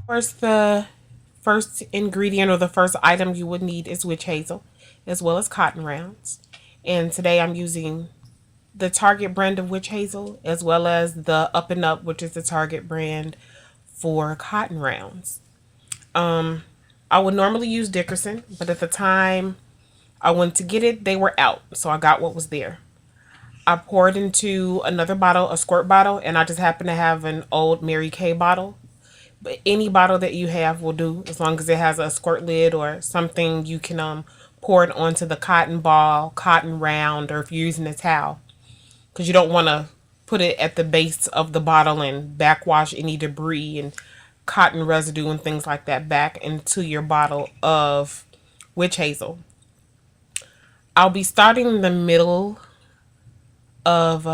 First, the first ingredient or the first item you would need is witch hazel, as well as cotton rounds. And today I'm using the Target brand of witch hazel, as well as the Up and Up, which is the Target brand for cotton rounds. I would normally use Dickerson, but at the time I went to get it, they were out, so I got what was there. I poured into another bottle, a squirt bottle, and I just happened to have an old Mary Kay bottle. But any bottle that you have will do, as long as it has a squirt lid or something you can pour it onto the cotton ball, cotton round, or if you're using a towel, because you don't want to put it at the base of the bottle and backwash any debris and cotton residue and things like that back into your bottle of witch hazel. I'll be starting in the middle of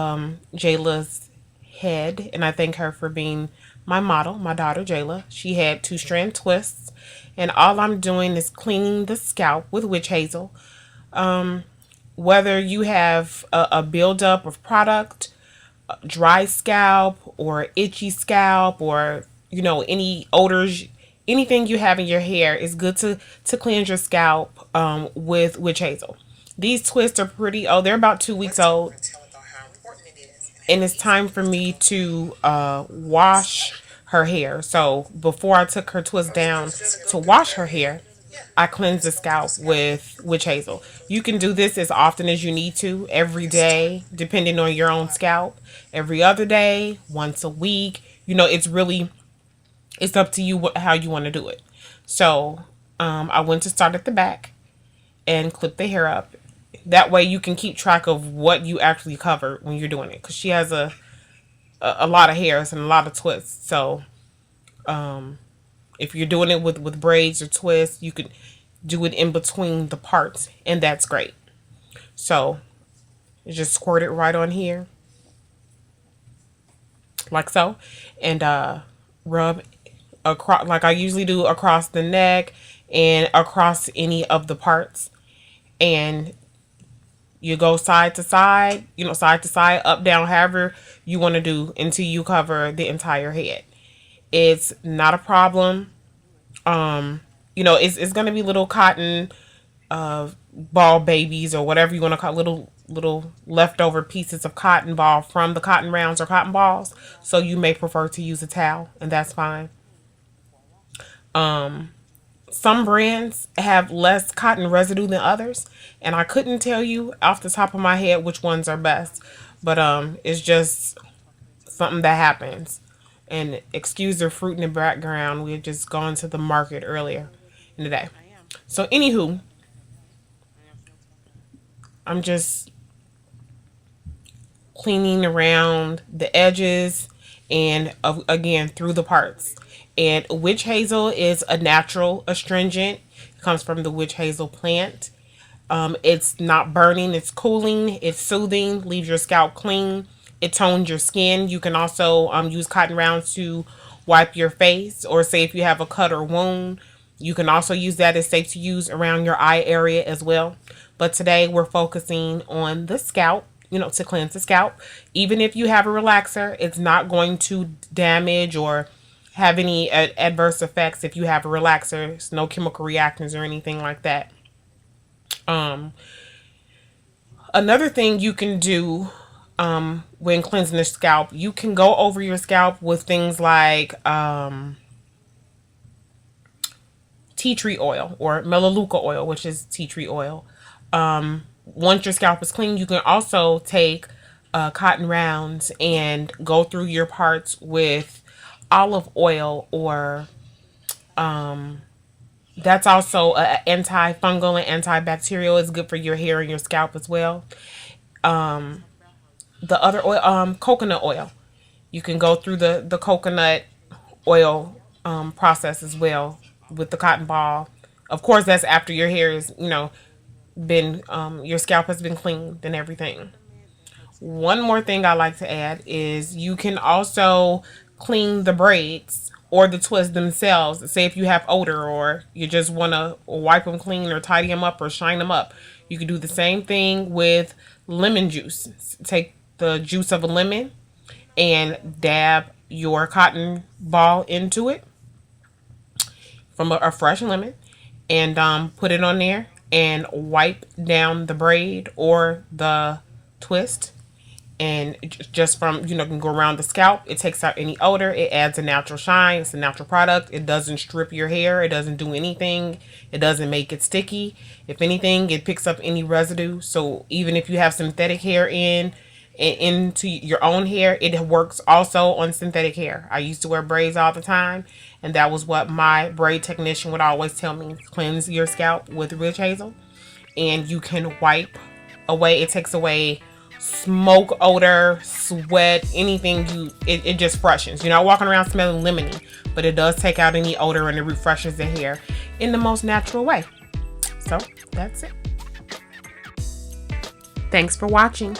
Jayla's head, and I thank her for being my model, my daughter Jayla. She had two strand twists, and all I'm doing is cleaning the scalp with witch hazel. Whether you have a buildup of product, dry scalp, or itchy scalp, or any odors, anything you have in your hair, is good to cleanse your scalp with witch hazel. These twists are pretty. Oh, they're about 2 weeks old, and it's time for me to wash her hair. So before I took her twist down to wash her hair, I cleanse the scalp with witch hazel. You can do this as often as you need to, every day, depending on your own scalp. Every other day, once a week. It's up to you how you want to do it. So I went to start at the back and clip the hair up. That way you can keep track of what you actually cover when you're doing it. Because she has a lot of hairs and a lot of twists. So if you're doing it with braids or twists, you could do it in between the parts. And that's great. So just squirt it right on here. Like so. And rub across, like I usually do, across the neck and across any of the parts. And you go side to side, side to side, up, down, however you want to do until you cover the entire head. It's not a problem. It's gonna be little cotton ball babies or whatever you want to call, little leftover pieces of cotton ball from the cotton rounds or cotton balls. So you may prefer to use a towel, and that's fine. Some brands have less cotton residue than others, and I couldn't tell you off the top of my head which ones are best. But it's just something that happens. And excuse the fruit in the background. We had just gone to the market earlier in the day. So anywho, I'm just cleaning around the edges and again through the parts. And witch hazel is a natural astringent. It comes from the witch hazel plant. It's not burning, it's cooling, it's soothing, leaves your scalp clean, it tones your skin. You can also use cotton rounds to wipe your face, or say if you have a cut or wound, you can also use that. It's safe to use around your eye area as well. But today we're focusing on the scalp, to cleanse the scalp. Even if you have a relaxer, it's not going to damage or have any adverse effects if you have a relaxer. It's no chemical reactions or anything like that. Um, Another thing you can do when cleansing the scalp, you can go over your scalp with things like tea tree oil or melaleuca oil, which is tea tree oil. Once your scalp is clean, you can also take cotton rounds and go through your parts with olive oil, or that's also antifungal and antibacterial. It's good for your hair and your scalp as well. The other oil, coconut oil. You can go through the coconut oil process as well with the cotton ball. Of course, that's after your hair is, been, your scalp has been cleaned and everything. One more thing I like to add is you can also clean the braids or the twists themselves. Say if you have odor or you just want to wipe them clean or tidy them up or shine them up. You can do the same thing with lemon juice. Take the juice of a lemon and dab your cotton ball into it from a fresh lemon, and put it on there and wipe down the braid or the twist. And just from, you know, can go around the scalp. It takes out any odor. It adds a natural shine. It's a natural product. It doesn't strip your hair. It doesn't do anything. It doesn't make it sticky. If anything, it picks up any residue. So even if you have synthetic hair into your own hair, it works also on synthetic hair. I used to wear braids all the time, and that was what my braid technician would always tell me: cleanse your scalp with witch hazel, and you can wipe away. It takes away smoke, odor, sweat, anything. It just freshens. You're not walking around smelling lemony, but it does take out any odor and it refreshes the hair in the most natural way. So that's it. Thanks for watching.